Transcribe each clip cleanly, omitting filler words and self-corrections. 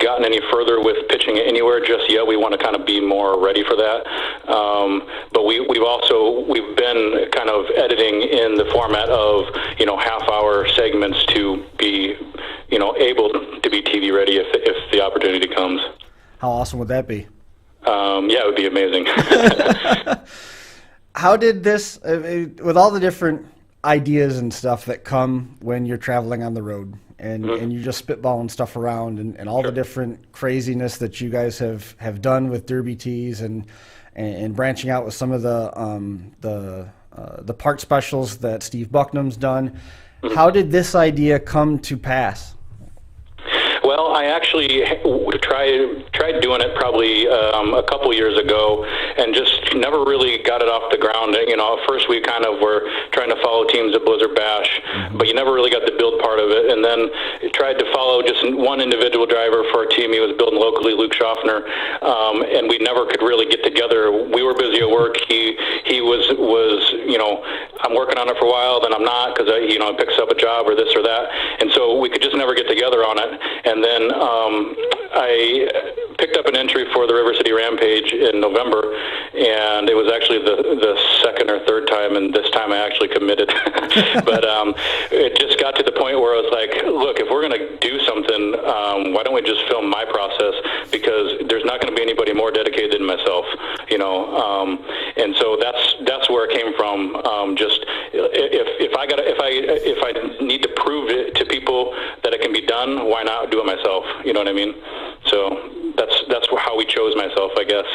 gotten any further with pitching it anywhere just yet. We want to kind of be more ready for that. But we've been kind of editing in the format of, half-hour segments to be, able to be TV ready if the opportunity comes. How awesome would that be? Yeah, it would be amazing. How did this, with all the different ideas and stuff that come when you're traveling on the road and you're just spitballing stuff around and all the different craziness that you guys have done with derby tees and branching out with some of the part specials that Steve Bucknam's done, how did this idea come to pass? Well, I actually tried doing it probably a couple years ago and just never really got it off the ground. At first we kind of were trying to follow teams at Blizzard Bash, but you never really got the build part of it. And then tried to follow just one individual driver for a team he was building locally, Luke Schaffner, and we never could really get together. We were busy at work. He was I'm working on it for a while, then I'm not because he picks up a job or this or that, and so we could just never get together on it. And then I picked up an entry for the River City Rampage in November, and it was actually the second or third time, and this time I actually committed. But it just got to the point where I was like, look, if we're going to do something, why don't we just film my process? Because there's not going to be anybody more dedicated than myself, and so that's where it came from. Just if I need to prove it to people that it can be done, why not do it myself? You know what I mean? So that's how we chose myself, I guess.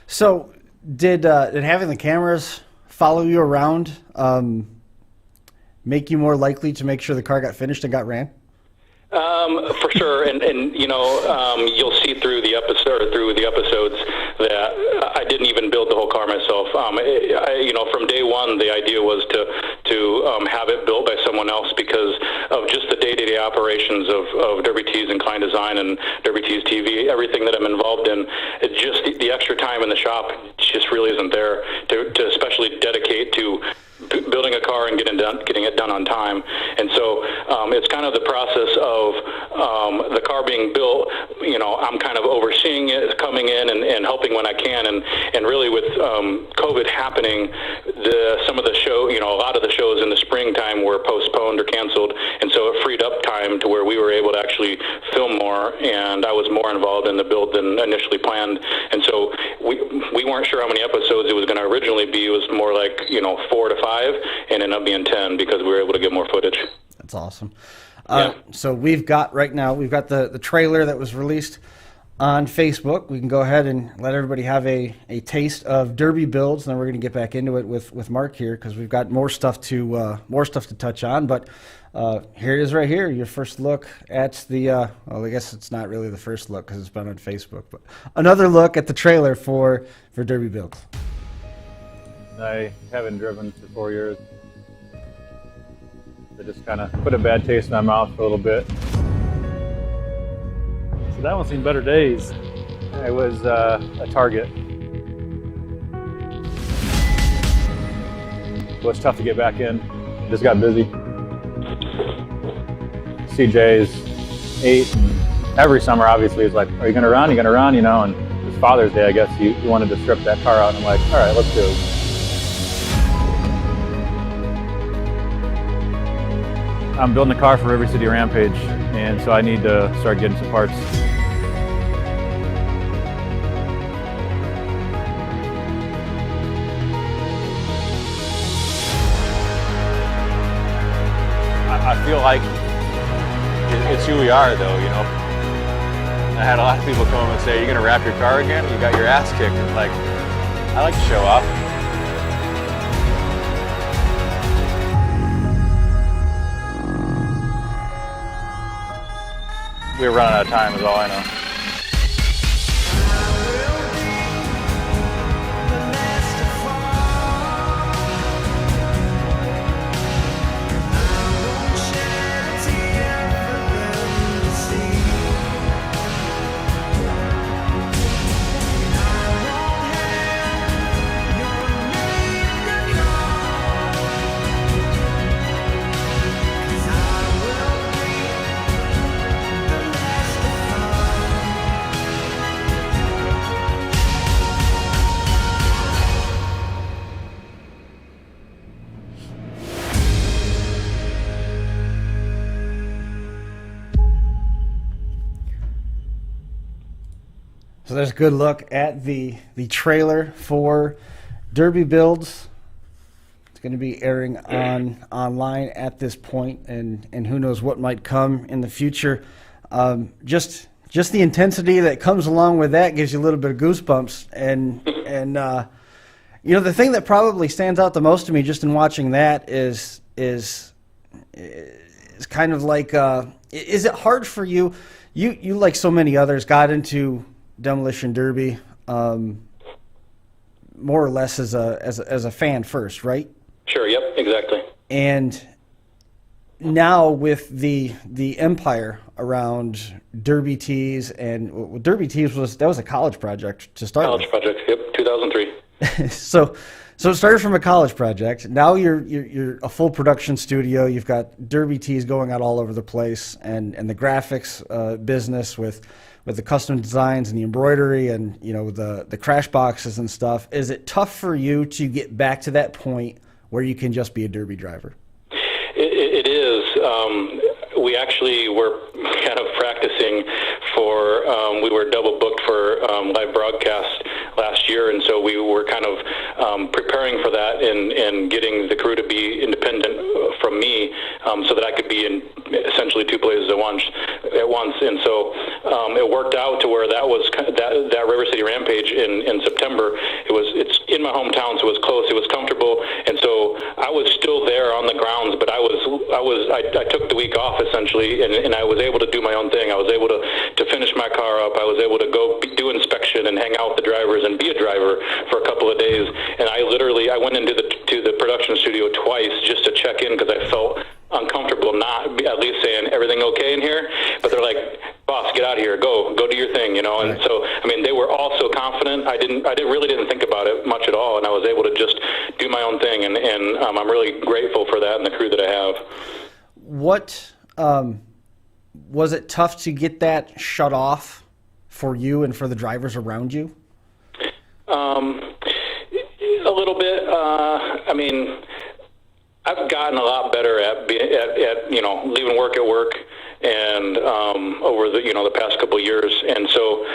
So did having the cameras follow you around make you more likely to make sure the car got finished and got ran? For sure, and you'll see through the episodes that I didn't even build the whole car myself. From day one, the idea was to have it built by someone else because of just the day-to-day operations of Derby Tees and Klein Design and Derby Tees TV, everything that I'm involved in. It's just the extra time in the shop just really isn't there to especially dedicate to building a car and getting it done on time. And so it's kind of the process of the car being built. I'm kind of overseeing it, coming in and helping when I can. And really with COVID happening, some of the a lot of the shows in the springtime were postponed or canceled. And so it freed up time to where we were able to actually film more. And I was more involved in the build than initially planned. And so we weren't sure how many episodes it was going to originally be. It was more like, 4 to 5. And ended up being 10 because we were able to get more footage. That's awesome. Yeah. So we've got the trailer that was released on Facebook. We can go ahead and let everybody have a taste of Derby builds, and then we're going to get back into it with Mark here because we've got more stuff to touch on. But here it is right here, your first look at the I guess it's not really the first look because it's been on Facebook, but another look at the trailer for Derby builds. I haven't driven for 4 years. It just kind of put a bad taste in my mouth for a little bit. So that one's seen better days. It was a Target. It was tough to get back in. It just got busy. CJ's 8. And every summer, obviously, is like, are you going to run? Are you going to run? And it's Father's Day, I guess. You wanted to strip that car out. And I'm like, all right, let's do it. I'm building a car for River City Rampage, and so I need to start getting some parts. I feel like it's who we are, though, I had a lot of people come up and say, "You're going to wrap your car again? You got your ass kicked." And I like to show off. We're running out of time is all I know. So there's a good look at the trailer for Derby Builds. It's going to be airing online at this point, and who knows what might come in the future. Just the intensity that comes along with that gives you a little bit of goosebumps. And the thing that probably stands out the most to me just in watching that is kind of like, is it hard for you? You like so many others got into Demolition Derby more or less as a fan first, right? Sure. Yep. Exactly. And now with the empire around Derby Tees, and Derby Tees was a college project to start. College project. Yep. 2003. So it started from a college project. Now you're a full production studio. You've got Derby Tees going out all over the place, and the graphics business with the custom designs and the embroidery and the crash boxes and stuff. Is it tough for you to get back to that point where you can just be a Derby driver? It is. We actually were kind of practicing for, we were double booked for live broadcast last year, and so we were kind of preparing for that and getting the crew to be independent from me, so that I could be in essentially two places at once. And so it worked out to where that was that River City Rampage in September. It's in my hometown, so it was close, it was comfortable, and so I was still there on the grounds, but I took the week off essentially, and I was able to do my own thing. I was able to finish my car up. I was able to go do inspection and hang out with the drivers and be a driver for a couple of days. And I went into the production studio twice just to check in because I felt uncomfortable not at least saying everything okay in here, but they're like, boss, get out of here, go do your thing, and so they were all so confident. I really didn't think about it much at all, and I was able to just do my own thing, and I'm really grateful for that and the crew that I have. What was it tough to get that shut off for you and for the drivers around you? A little bit. I've gotten a lot better at leaving work at work, and over the past couple of years, and so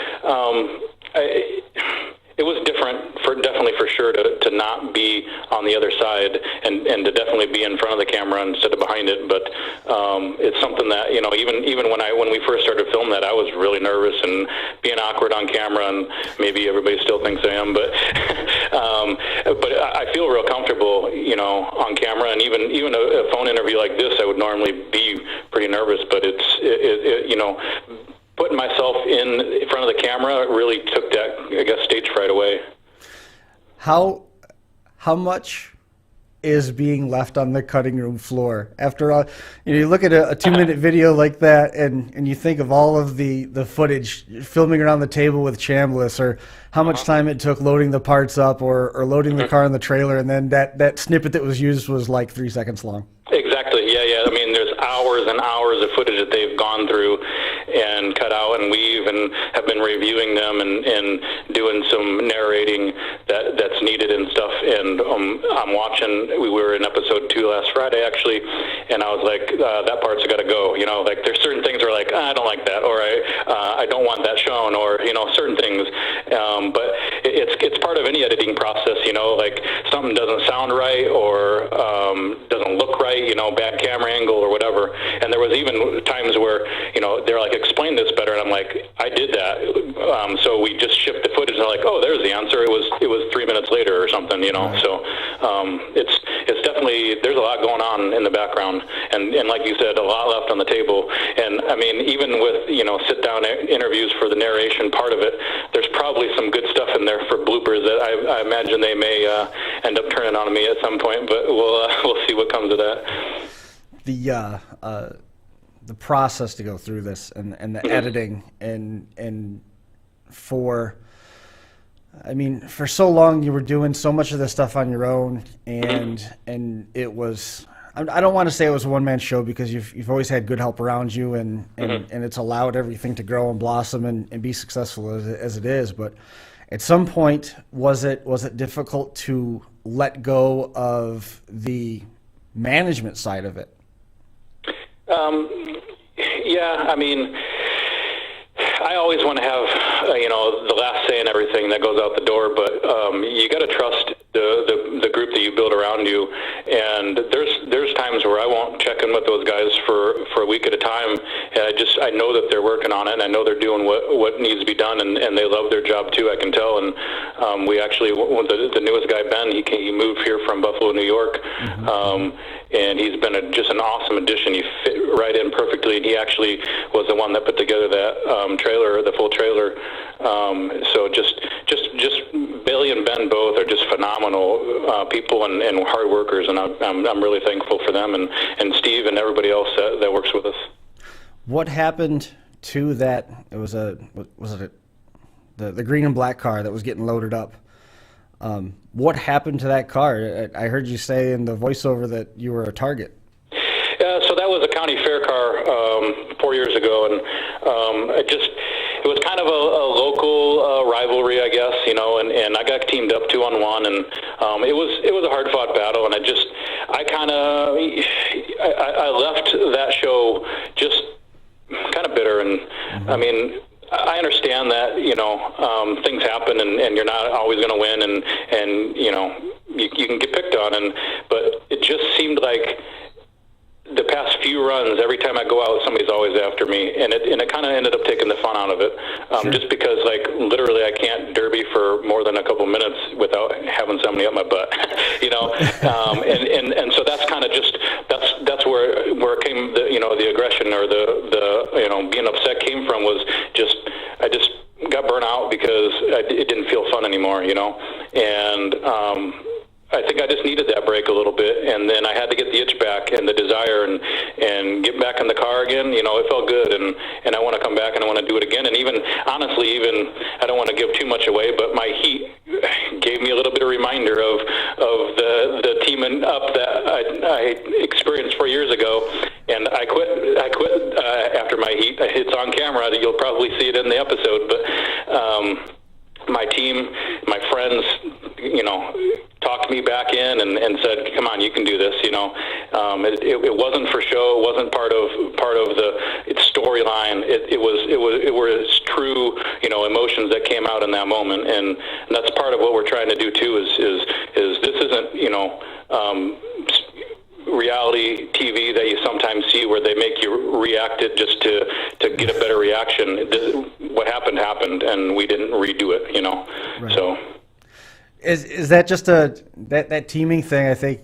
it was different definitely for sure to not be on the other side and to definitely be in front of the camera instead of behind it. But it's something that even when we first started filming that, I was really nervous and being awkward on camera, and maybe everybody still thinks I am, but but I feel real comfortable on camera, and even a phone interview like this, I would normally be pretty nervous, but it's putting myself in front of the camera really took that, I guess, stage fright away. How much is being left on the cutting room floor? After all, you look at a 2-minute video like that, and you think of all of the footage, filming around the table with Chambliss, or how much time it took loading the parts up or loading the car in the trailer, and then that snippet that was used was like 3 seconds long. Exactly. Yeah. There's hours and hours of footage that they've gone through and cut out and weave, and have been reviewing them and doing some narrating that's needed and stuff. And I'm watching. We were in episode 2 last Friday actually, and I was like, that part's got to go. Like there's certain things where like I don't like that, or I don't want that shown, or certain things. But it's part of any editing process. Like something doesn't sound right or doesn't look right. Bad camera angle or whatever. And there was even times where they're like, explain this better, and I'm like, I did that. So we just shipped the footage, and they're like, oh, there's the answer. It was 3 minutes later or something. Right. So it's definitely, there's a lot going on in the background, and like you said, a lot left on the table. And even with sit down interviews for the narration part of it, there's probably some good stuff in there for bloopers that I imagine they may end up turning on me at some point, but we'll see what comes of that. The process to go through this and the editing and for so long you were doing so much of this stuff on your own, and it was, I don't want to say it was a one-man show, because you've always had good help around you, and it's allowed everything to grow and blossom and be successful as it is. But at some point, was it difficult to let go of the management side of it? Yeah, I always want to have, the last say in everything that goes out the door, but you got to trust the group that you build around you. And there's times where I won't check in with those guys for a week at a time. And I know that they're working on it, and I know they're doing what needs to be done, and they love their job too, I can tell. And we actually, the newest guy, Ben, he moved here from Buffalo, New York. And he's been just an awesome addition. He fit right in perfectly, and he actually was the one that put together that trailer, the full trailer. So just Billy and Ben both are just phenomenal people and hard workers, and I'm really thankful for them, and Steve and everybody else that works with us. What happened to that? Was it the green and black car that was getting loaded up? What happened to that car? I heard you say in the voiceover that you were a target. Yeah, so that was a county fair car 4 years ago, and it was kind of a local rivalry, I guess, and I got teamed up 2-on-1, and it was a hard fought battle, and I left that show just kind of bitter, and I mean, I understand that, things happen and you're not always going to win, and you can get picked on, but it just seemed like the past few runs, every time I go out, somebody's always after me, and it kind of ended up taking the fun out of it, sure. Just because, literally I can't derby for more than a couple minutes without having somebody up my butt, and so that's kind of that's where it came, the aggression or the being upset came from, was I just got burnt out because it didn't feel fun anymore, and I think I just needed that break a little bit, and then I had to get the itch back and the desire and get back in the car again. It felt good, and I want to come back and I want to do it again. And honestly, I don't want to give too much away, but my heat gave me a little bit of reminder of the teaming up that I experienced 4 years ago. And I quit after my heat. It's on camera. You'll probably see it in the episode, but my team, my friends, talked me back in and said, "Come on, you can do this." It wasn't for show. It wasn't part of the storyline. It was true, emotions that came out in that moment, and that's part of what we're trying to do too. Is this isn't reality TV that you sometimes see where they make you react it just to get a better reaction. What happened, and we didn't redo it, Right. So is that just that teaming thing? I think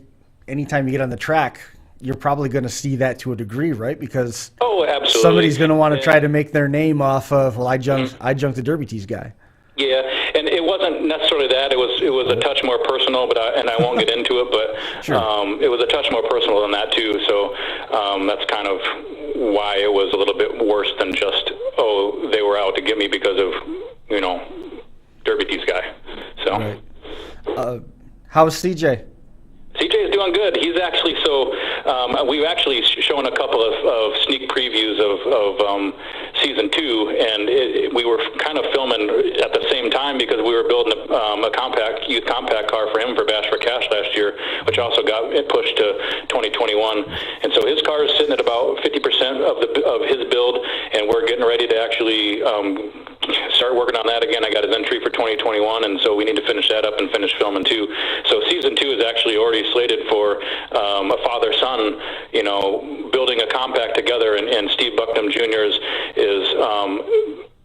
anytime you get on the track, you're probably going to see that to a degree, right? Because absolutely, somebody's going to want to try to make their name off of, I junked the Derby Tees guy. Yeah, and it wasn't necessarily that. It was a touch more personal, but I won't get into it. But sure. It was a touch more personal than that too. So that's kind of why it was a little bit worse than just they were out to get me because of Derby Tees guy. So right. How's CJ? CJ is doing good. He's actually we've actually shown a couple of sneak previews of season 2, and we were kind of filming at the same time because we were building a youth compact car for him for Bash for Cash last year, which also got pushed to 2021. And so his car is sitting at about 50% of his build, and we're getting ready to actually start working on that again. I got his entry for 2021, and so we need to finish that up and finish filming too. So season 2 is actually already slated for a father-son, building a compact together, and Steve Bucknam Jr. is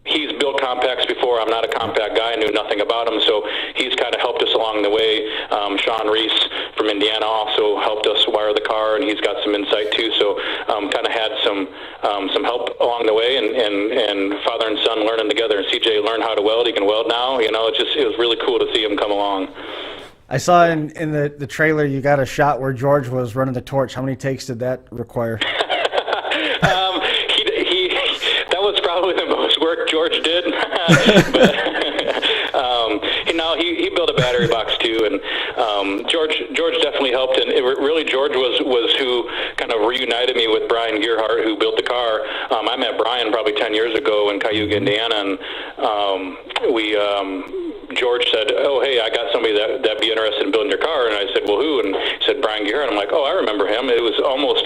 he's built compacts before. I'm not a compact guy. I knew nothing about him, so he's kind of helped us along the way. Sean Reese from Indiana also helped us wire the car, and he's got some insight too. So kind of had some help along the way, and father and son learning together. And CJ learned how to weld. He can weld now. It was really cool to see him come along. I saw in the trailer you got a shot where George was running the torch. How many takes did that require? That was probably the most work George did. But, he built a battery box too, and George definitely helped. And really, George was who kind of reunited me with Brian Gearhart, who built the car. I met Brian probably 10 years ago in Cayuga, Indiana, and George said, "Oh, hey, I got somebody that'd be interested in building your car." And I said, "Well, who?" And he said, "Brian Gearhart." I'm like, "Oh, I remember him." I almost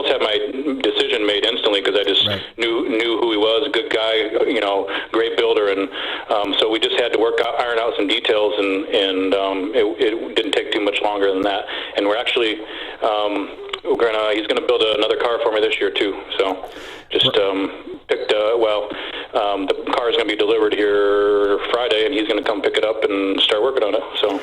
had my decision made instantly because I just knew who he was, a good guy, great builder, and so we just had to iron out some details, and it didn't take too much longer than that. And we're actually he's gonna build another car for me this year too. So just picked the car is gonna be delivered here Friday, and he's gonna come pick it up and start working on it. So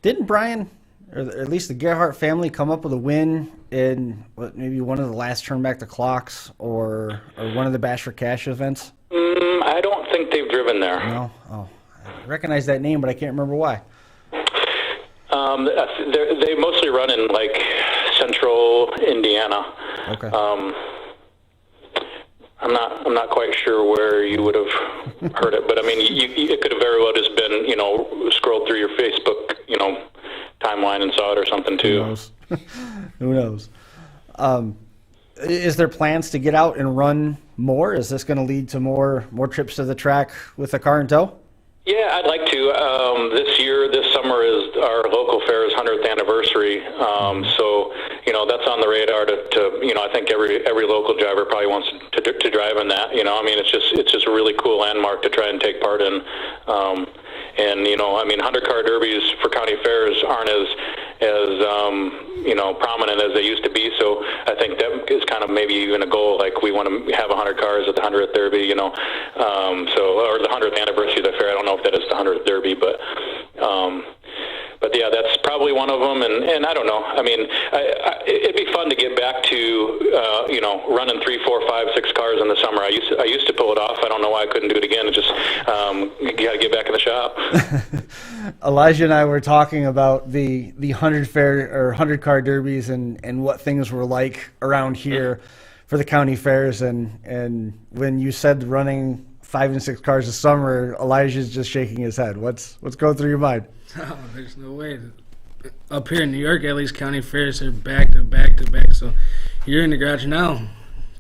didn't Brian, or at least the Gerhardt family, come up with a win in maybe one of the last Turn Back the Clocks or one of the Bash for Cash events? I don't think they've driven there. No? Oh, I recognize that name, but I can't remember why. They mostly run in like central Indiana. Okay. I'm not quite sure where you would have heard it, but I mean, it could have very well just been, scrolled through your Facebook, timeline and saw it or something too. Who knows? Who knows? Is there plans to get out and run more? Is this going to lead to more trips to the track with a car in tow? Yeah, I'd like to. This summer is our local fair's 100th anniversary. So, that's on the radar to I think every local driver probably wants to drive in that. It's just a really cool landmark to try and take part in. 100 car derbies for county fairs aren't as prominent as they used to be. So I think that is kind of maybe even a goal. Like we want to have 100 cars at the 100th Derby, or the 100th anniversary of the fair. I don't know if that is the 100th Derby, but yeah, that's probably one of them. And I don't know. I mean, it'd be fun to get back to, running 3, 4, 5, 6 cars in the summer. I used to pull it off. I don't know why I couldn't do it again. It's just, you got to get back in the shop. Elijah and I were talking about the 100 car derbies and what things were like around here for the county fairs. And when you said running 5 and 6 cars a summer, Elijah's just shaking his head. What's going through your mind? Oh, there's no way. Up here in New York, at least, county fairs are back to back to back. So you're in the garage now.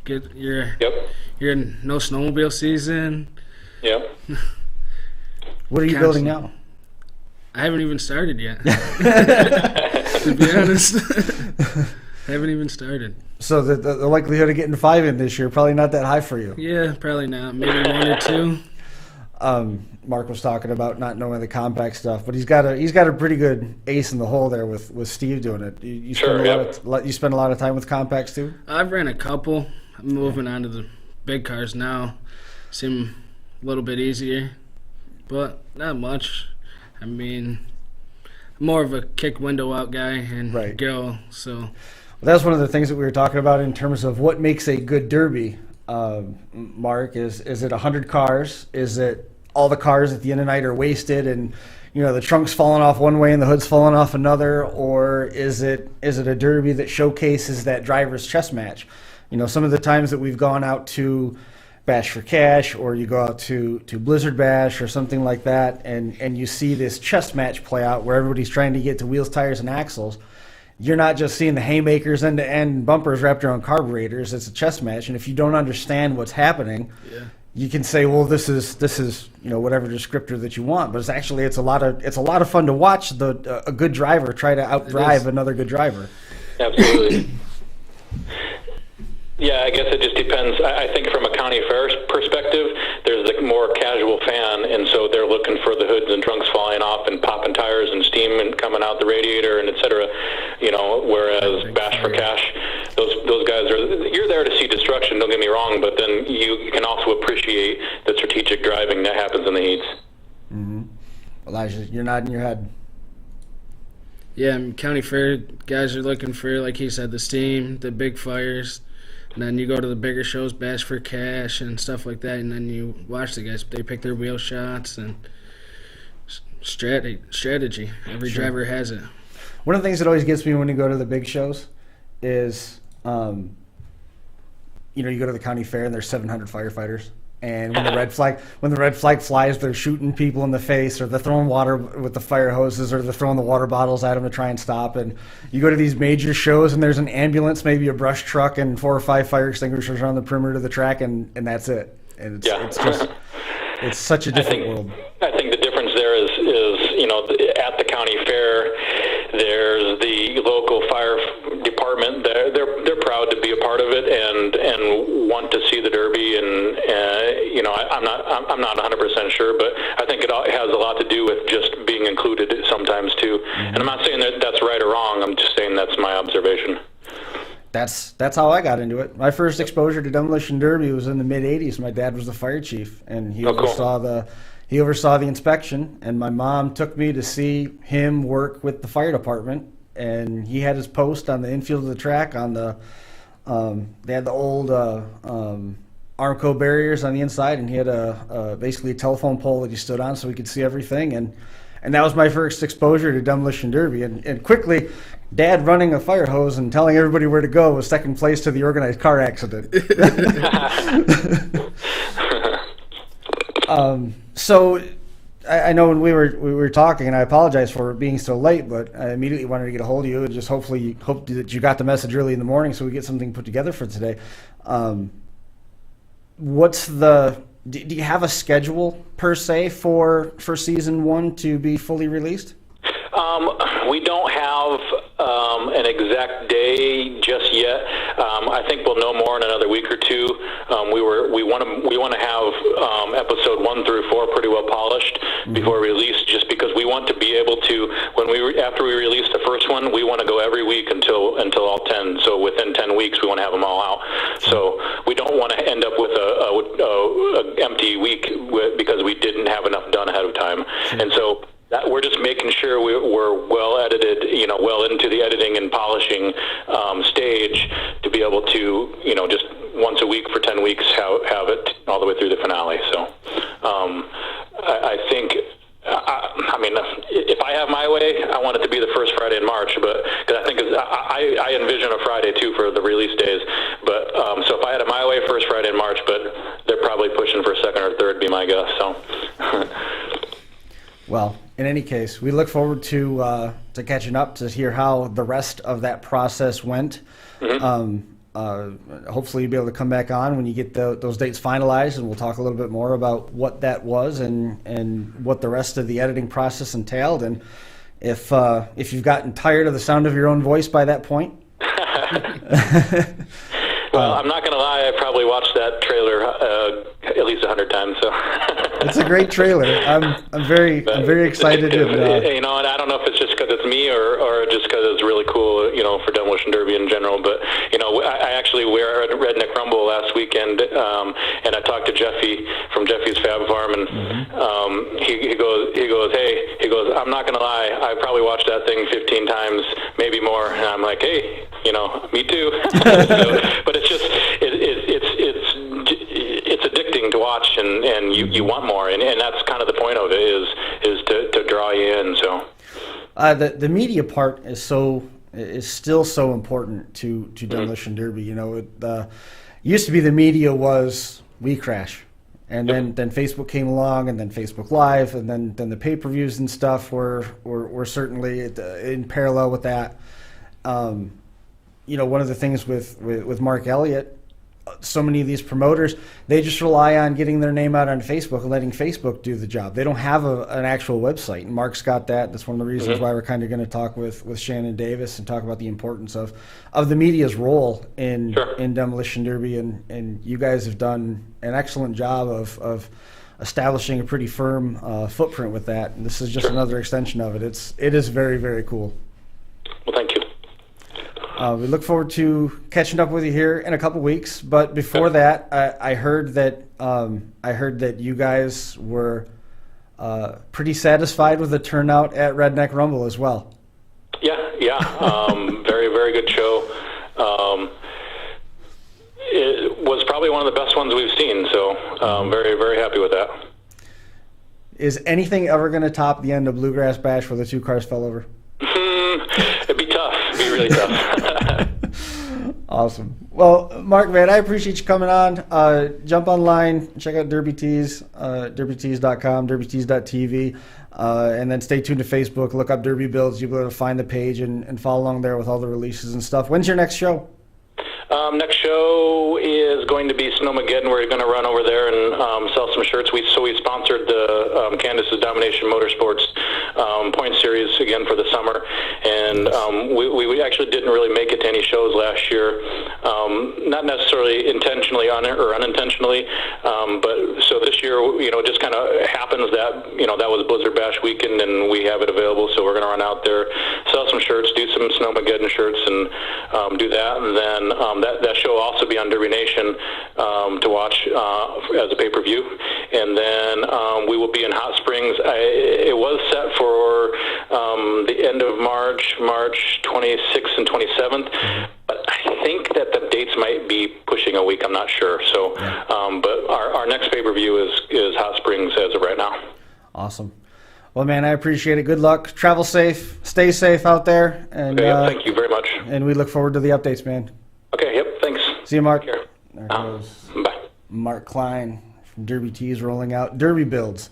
You're in no snowmobile season. Yep. What are you building now? I haven't even started yet. To be honest, I haven't even started. So the likelihood of getting 5 in this year probably not that high for you. Yeah, probably not. Maybe 1 or 2. Mark was talking about not knowing the compact stuff, but he's got a pretty good ace in the hole there with Steve doing it. You spend a lot of time with compacts too? I've ran a couple. I'm moving on to the big cars now. Seem a little bit easier, but not much. I mean, I'm more of a kick window out guy and go. So well, that's one of the things that we were talking about in terms of what makes a good derby. Mark, is it 100 cars? Is it all the cars at the end of the night are wasted and the trunk's falling off one way and the hood's falling off another? Or is it a derby that showcases that driver's chess match? Some of the times that we've gone out to Bash for Cash, or you go out to Blizzard Bash or something like that, and you see this chess match play out where everybody's trying to get to wheels, tires, and axles. You're not just seeing the haymakers end-to-end bumpers wrapped around carburetors. It's a chess match, and if you don't understand what's happening, you can say, well, this is whatever descriptor that you want. But it's a lot of fun to watch a good driver try to outdrive another good driver. Absolutely. Yeah, I guess it just depends. I think from a county fair perspective, there's the more casual fan, and so they're looking for the hoods and trunks falling off and popping tires and steam and coming out the radiator and et cetera. Whereas Bash for Cash, those guys you're there to see destruction. Don't get me wrong, but then you can also appreciate the strategic driving that happens in the heats. Mm-hmm. Elijah, you're nodding your head. Yeah, county fair guys are looking for, like he said, the steam, the big fires. And then you go to the bigger shows, Bash for Cash and stuff like that, and then you watch the guys. They pick their wheel shots and strategy. Every driver has it. One of the things that always gets me when you go to the big shows is, you go to the county fair and there's 700 firefighters. And when the red flag flies, they're shooting people in the face, or they're throwing water with the fire hoses, or they're throwing the water bottles at them to try and stop. And you go to these major shows, and there's an ambulance, maybe a brush truck, and 4 or 5 fire extinguishers around the perimeter of the track, and that's it. And it's such a different world. I think the difference there is at the county fair, there's the local fire department. They're proud to be a part of it and want to see the derby. And I'm not 100% sure, but I think it has a lot to do with just being included sometimes too. And I'm not saying that that's right or wrong. I'm just saying that's my observation. That's how I got into it. My first exposure to Demolition Derby was in the mid '80s. My dad was the fire chief, and he oversaw the inspection. And my mom took me to see him work with the fire department. And he had his post on the infield of the track. On the they had the old Armco barriers on the inside, and he had basically a telephone pole that he stood on so he could see everything. And that was my first exposure to Demolition Derby. And quickly, Dad running a fire hose and telling everybody where to go was second place to the organized car accident. So I know when we were talking, and I apologize for being so late, but I immediately wanted to get a hold of you and just hope that you got the message early in the morning so we get something put together for today. Do you have a schedule per se for season 1 to be fully released? We don't have an exact day just yet. I think we'll know more in another week or two. We want to have episode 1 through 4 pretty well polished before release, just because we want to be able to, after we release the first one, we want to go every week until all 10. So within 10 weeks, we want to have them all out. So we don't want to end up with a empty week because we didn't have enough done ahead of time. And so we're just making sure we're well edited, well into the editing and polishing stage to be able to, just once a week for 10 weeks have it all the way through the finale. So I think, if I have my way, I want it to be the first Friday in March, but because I think I envision a Friday too for the release days. But so if I had it my way, first Friday in March, but they're probably pushing for second or third, be my guess. So. Well, in any case, we look forward to catching up to hear how the rest of that process went. Hopefully you'll be able to come back on when you get those dates finalized, and we'll talk a little bit more about what that was and what the rest of the editing process entailed. And if you've gotten tired of the sound of your own voice by that point. Well, I'm not going to lie. I probably watched that trailer at least 100 times. So it's a great trailer. I'm very excited. And I don't know if it's just because it's me or just because it's really cool, for Demolition Derby in general. But we were at Redneck Rumble last weekend, and I talked to Jeffy from Jeffy's Fab Farm, and he goes, I'm not going to lie. I probably watched that thing 15 times, maybe more. And I'm like, hey, me too. But it's just it's addicting to watch, and you want more, and that's kind of the point of it is to draw you in. So the media part is still so important to Demolition Derby. It used to be the media was We Crash, and then Facebook came along, and then Facebook Live, and then the pay-per-views and stuff were certainly in parallel with that. One of the things with Mark Elliott, so many of these promoters, they just rely on getting their name out on Facebook and letting Facebook do the job. They don't have an actual website, and Mark's got that. That's one of the reasons why we're kind of going to talk with Shannon Davis and talk about the importance of the media's role in Demolition Derby, and you guys have done an excellent job of establishing a pretty firm footprint with that, and this is just another extension of it. It is very, very cool. Well, thank you. We look forward to catching up with you here in a couple weeks. But before that, I heard that you guys were pretty satisfied with the turnout at Redneck Rumble as well. Yeah. Very, very good show. It was probably one of the best ones we've seen. So very, very happy with that. Is anything ever going to top the end of Bluegrass Bash where the 2 cars fell over? It'd be tough. It'd be really tough. Awesome. Well, Mark, man, I appreciate you coming on. Jump online, check out Derby Tees, derbytees.com, derbytees.tv, and then stay tuned to Facebook. Look up Derby Builds. You'll be able to find the page and follow along there with all the releases and stuff. When's your next show? Next show is going to be Snowmageddon. We're going to run over there and sell some shirts. We sponsored the Candace's Domination Motorsports point series again for the summer, and we actually didn't really make it to any shows last year, not necessarily intentionally or unintentionally, but so this year, it just kind of happens that that was Blizzard Bash weekend, and we have it available, so we're going to run out there, sell some shirts, do some Snowmageddon shirts, and do that, and then that show will also be on Derby Nation to watch as a pay-per-view, and then we will be in Hot Springs. It was set for the end of March 26th and 27th, but I think that the dates might be pushing a week. I'm not sure. So, but our next pay-per-view is Hot Springs as of right now. Awesome. Well, man, I appreciate it. Good luck. Travel safe. Stay safe out there. And okay, thank you very much. And we look forward to the updates, man. Okay. Yep. Thanks. See you, Mark. Take care. There goes Bye. Mark Klein from Derby Tees rolling out Derby builds.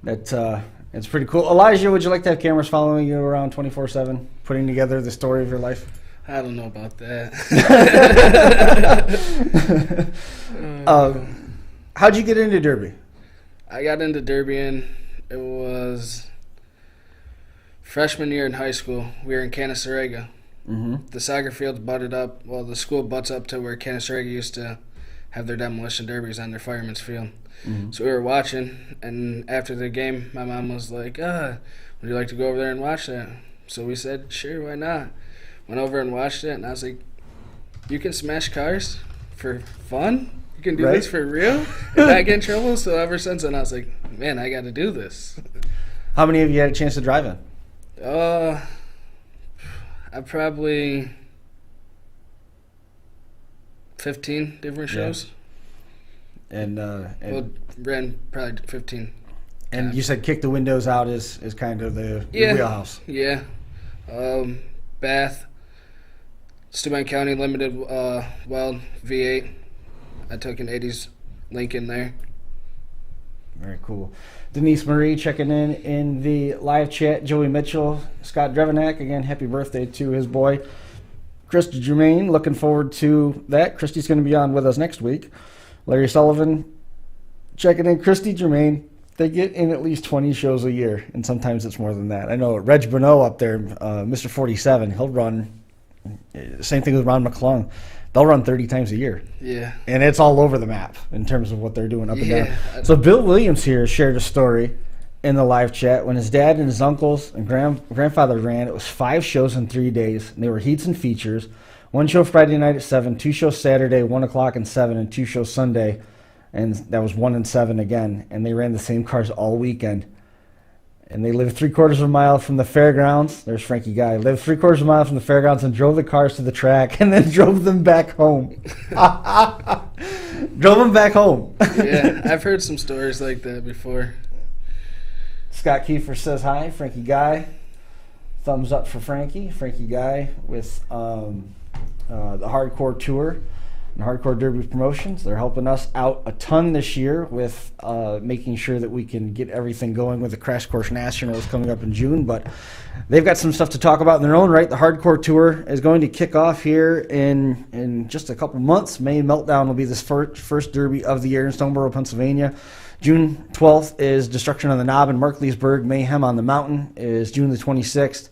It's pretty cool. Elijah, would you like to have cameras following you around 24/7, putting together the story of your life? I don't know about that. How'd you get into Derby? I got into Derby it was freshman year in high school. We were in Canasarega. Mm-hmm. The soccer fields butted up. Well, the school butts up to where Canasarega used to have their demolition derbies on their fireman's field. Mm-hmm. So we were watching, and after the game, my mom was like, would you like to go over there and watch that? So we said, sure, why not? Went over and watched it, and I was like, you can smash cars for fun? You can do this for real? And not get in trouble? So ever since then, I was like, man, I got to do this. How many of you had a chance to drive in? I probably 15 different shows. And ran probably 15. And you said kick the windows out is kind of the wheelhouse. Yeah. Bath, Steuben County Limited Weld V8. I took an 80s Lincoln there. Very cool. Denise Marie checking in the live chat. Joey Mitchell, Scott Drevenak, again, happy birthday to his boy. Christy Germain, looking forward to that. Christy's going to be on with us next week. Larry Sullivan checking in. Christy Germain, they get in at least 20 shows a year, and sometimes it's more than that. I know Reg Bonneau up there, Mr. 47, he'll run, same thing with Ron McClung. They'll run 30 times a year. Yeah. And it's all over the map in terms of what they're doing up and down. Yeah. So Bill Williams here shared a story in the live chat. When his dad and his uncles and grandfather ran, it was 5 shows in 3 days. And they were heats and features. 1 show Friday night at 7, 2 shows Saturday, 1 o'clock and 7, and 2 shows Sunday. And that was 1 and 7 again. And they ran the same cars all weekend. And they lived 3/4 of a mile from the fairgrounds. There's Frankie Guy. Lived 3/4 of a mile from the fairgrounds and drove the cars to the track and then drove them back home. Drove them back home. Yeah, I've heard some stories like that before. Scott Kiefer says hi. Frankie Guy. Thumbs up for Frankie. Frankie Guy with the Hardcore Tour and Hardcore Derby Promotions. They're helping us out a ton this year with making sure that we can get everything going with the Crash Course Nationals coming up in June. But they've got some stuff to talk about in their own right. The Hardcore Tour is going to kick off here in just a couple months. May Meltdown will be this first derby of the year in Stoneboro, Pennsylvania. June 12th is Destruction on the Knob in Markleysburg. Mayhem on the Mountain is June the 26th.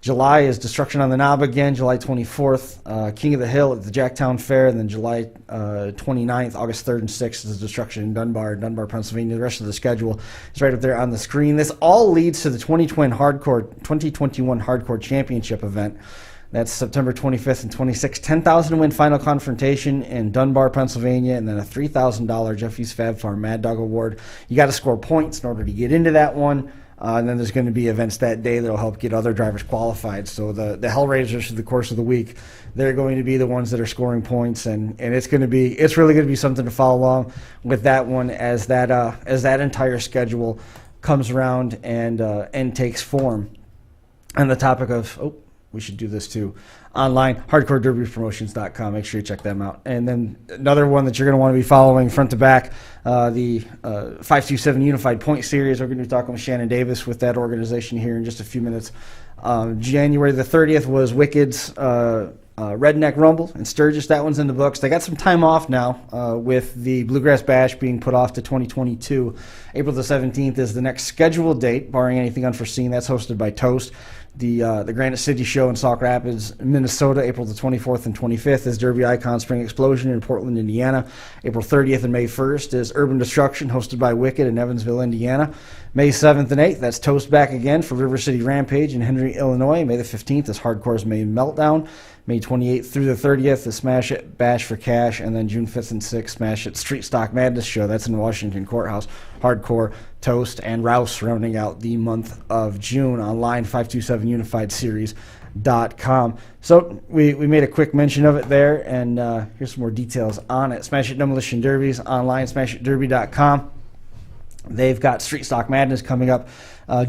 July is Destruction on the Knob again, July 24th. King of the Hill at the Jacktown Fair, and then July 29th, August 3rd and 6th is Destruction in Dunbar, Pennsylvania. The rest of the schedule is right up there on the screen. This all leads to the 2021 Hardcore Championship event. That's September 25th and 26th. $10,000 to win final confrontation in Dunbar, Pennsylvania, and then a $3,000 Jeffy's Fab Farm Mad Dog Award. You got to score points in order to get into that one. And then there's going to be events that day that will help get other drivers qualified. So the Hellraisers through the course of the week, they're going to be the ones that are scoring points, and it's really going to be something to follow along with that one as that entire schedule comes around and takes form. On the topic of we should do this too. Online, hardcorederbypromotions.com. Make sure you check them out. And then another one that you're going to want to be following front to back, the 527 Unified Point Series. We're going to be talking with Shannon Davis with that organization here in just a few minutes. January the 30th was Wicked's Redneck Rumble in Sturgis. That one's in the books. They got some time off now with the Bluegrass Bash being put off to 2022. April the 17th is the next scheduled date, barring anything unforeseen. That's hosted by Toast. The Granite City Show in Sauk Rapids, Minnesota, April the 24th and 25th is Derby Icon Spring Explosion in Portland, Indiana. April 30th and May 1st is Urban Destruction, hosted by Wicked in Evansville, Indiana. May 7th and 8th, that's Toast back again for River City Rampage in Henry, Illinois. May the 15th is Hardcore's May Meltdown. May 28th through the 30th is Smash It Bash for Cash, and then June 5th and 6th, Smash It Street Stock Madness Show. That's in Washington Courthouse. Hardcore, Toast, and Rouse rounding out the month of June. Online, 527unifiedseries.com. So we made a quick mention of it there, and here's some more details on it. Smash It Demolition Derbies online, smashitderby.com. They've got Street Stock Madness coming up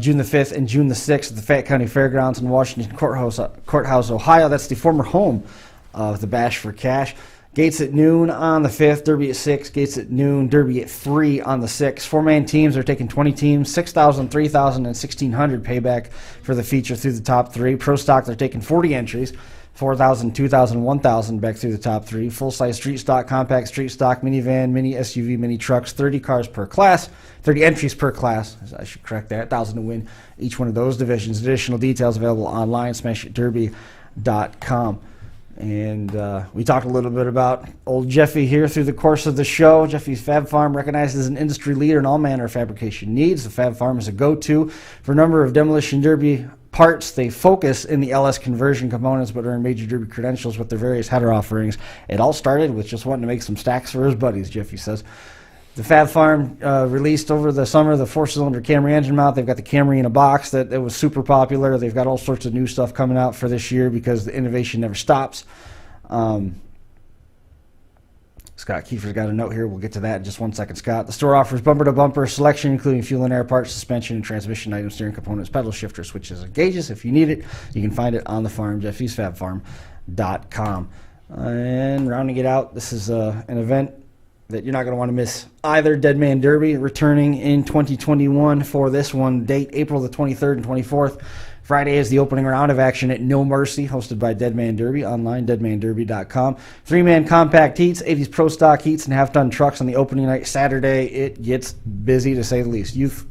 June the 5th and June the 6th at the Fayette County Fairgrounds in Washington Courthouse, Ohio. That's the former home of the Bash for Cash. Gates at noon on the 5th, Derby at 6, Gates at noon, Derby at 3 on the 6th. Four-man teams are taking 20 teams, 6,000, 3,000, and 1,600 payback for the feature through the top 3. Pro Stock, they're taking 40 entries, 4,000, 2,000, 1,000 back through the top 3. Full-size street stock, compact street stock, minivan, mini SUV, mini trucks, 30 cars per class, 30 entries per class. I should correct that. 1,000 to win each one of those divisions. Additional details available online, smashitderby.com. And we talked a little bit about old Jeffy here through the course of the show. Jeffy's Fab Farm, recognized as an industry leader in all manner of fabrication needs. The Fab Farm is a go-to for a number of Demolition Derby parts. They focus in the LS conversion components, but earn major Derby credentials with their various header offerings. It all started with just wanting to make some stacks for his buddies, Jeffy says. The Fab Farm released over the summer the 4-cylinder Camry engine mount. They've got the Camry in a box that was super popular. They've got all sorts of new stuff coming out for this year because the innovation never stops. Scott Kiefer's got a note here. We'll get to that in just 1 second, Scott. The store offers bumper-to-bumper selection, including fuel and air parts, suspension and transmission items, steering components, pedal shifter, switches, and gauges. If you need it, you can find it on the farm, jeffysfabfarm.com. And rounding it out, this is an event that you're not going to want to miss either. Dead Man Derby returning in 2021 for this one date, April the 23rd and 24th. Friday is the opening round of action at No Mercy, hosted by Dead Man Derby, online, deadmanderby.com. 3-man compact heats, 80s Pro Stock heats, and half-ton trucks on the opening night. Saturday, it gets busy, to say the least. Youth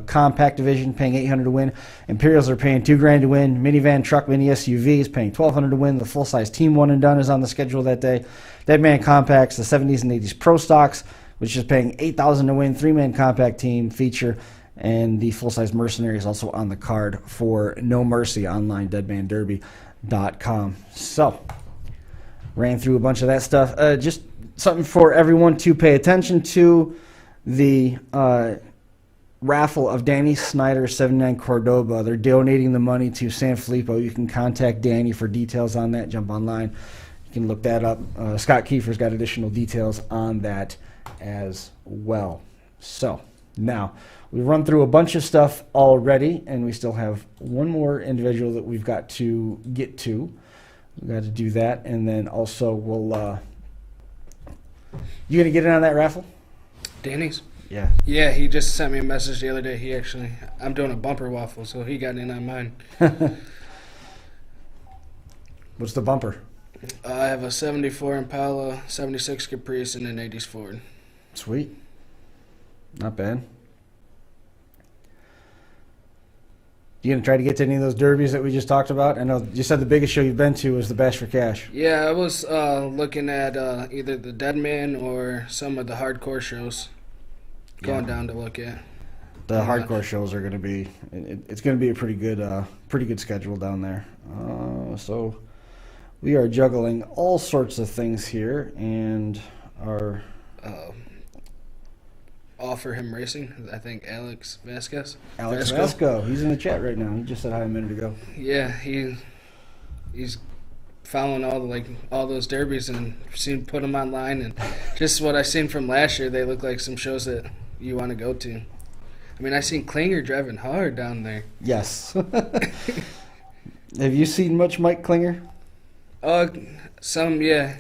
compact division paying $800 to win. Imperials are paying $2,000 to win. Minivan, truck, mini SUV is paying $1,200 to win. The full-size Team 1 and Done is on the schedule that day. Dead Man compacts, the 70s and 80s Pro Stocks, which is paying $8,000 to win. 3-man compact team feature. And the full-size Mercenary is also on the card for No Mercy, online, deadmanderby.com. So, ran through a bunch of that stuff. Just something for everyone to pay attention to. The raffle of Danny Snyder's 79 Cordoba. They're donating the money to San Filippo. You can contact Danny for details on that. Jump online. You can look that up. Scott Kiefer's got additional details on that as well. So, now, we've run through a bunch of stuff already, and we still have one more individual that we've got to get to. We've got to do that, and then also we'll... You going to get in on that raffle? Danny's? Yeah. Yeah, he just sent me a message the other day. I'm doing a bumper waffle, so he got in on mine. What's the bumper? I have a 74 Impala, 76 Caprice, and an 80s Ford. Sweet. Not bad. You going to try to get to any of those derbies that we just talked about? I know you said the biggest show you've been to was the Bash for Cash. Yeah, I was looking at either the Dead Man or some of the hardcore shows. Going down to look at. The hardcore shows are going to be. It's going to be a pretty good schedule down there. So we are juggling all sorts of things here, and our. Offer him racing. I think Alex Vasquez. Alex Vasco. He's in the chat right now. He just said hi a minute ago. Yeah, he's following all those derbies and put them online, and just what I seen from last year, they look like some shows that you want to go to. I mean, I seen Klinger driving hard down there. Yes. Have you seen much Mike Klinger? Some, yeah.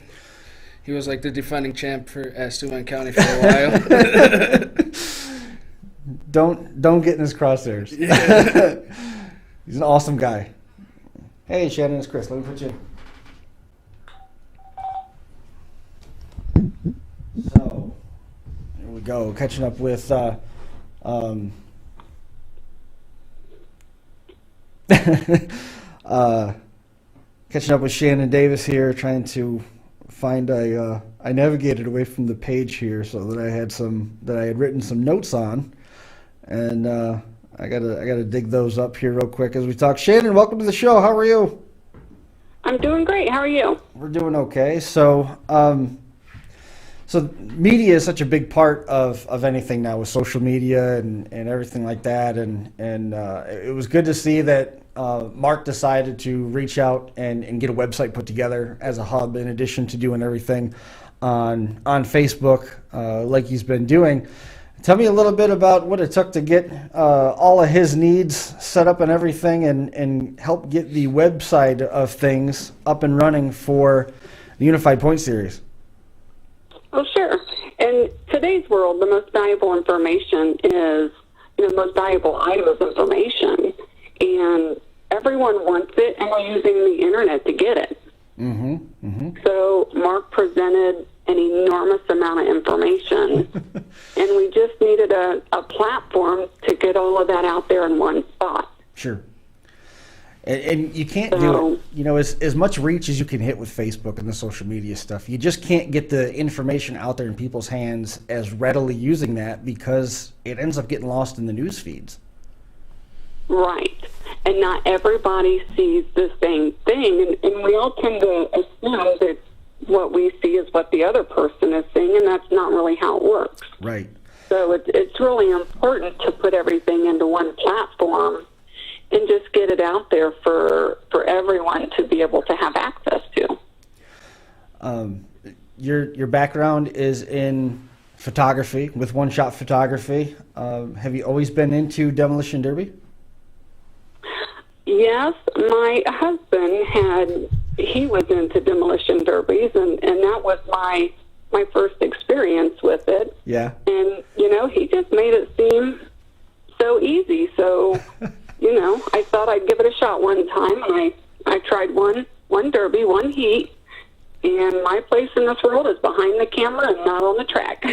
He was like the defending champ at Steuben County for a while. Don't get in his crosshairs. Yeah. He's an awesome guy. Hey, Shannon, it's Chris. Let me put you in. go. Catching up with catching up with Shannon Davis here, trying to find I navigated away from the page here so that I had written some notes on, and I gotta dig those up here real quick as we talk. Shannon, welcome to the show. How are you? I'm doing great. How are you? We're doing okay. So media is such a big part of anything now, with social media and everything like that. And it was good to see that Mark decided to reach out and get a website put together as a hub, in addition to doing everything on Facebook like he's been doing. Tell me a little bit about what it took to get all of his needs set up and everything, and help get the website of things up and running for the Unified Point Series. Oh, sure. In today's world, the most valuable information is, the most valuable item is information, and everyone wants it, and we're using the internet to get it. Mm-hmm. Mm-hmm. So Mark presented an enormous amount of information, and we just needed a platform to get all of that out there in one spot. Sure. And you can't do it, as much reach as you can hit with Facebook and the social media stuff. You just can't get the information out there in people's hands as readily using that, because it ends up getting lost in the news feeds. Right. And not everybody sees the same thing, and we all tend to assume that what we see is what the other person is seeing, and that's not really how it works. Right. So it's really important to put everything into one platform and just get it out there for everyone to be able to have access to. Your background is in photography, with one-shot photography. Have you always been into Demolition Derby? Yes, my husband he was into demolition derbies, and that was my first experience with it. Yeah. And, he just made it seem so easy. So, I thought I'd give it a shot one time, and I tried one derby, one heat, and my place in this world is behind the camera and not on the track.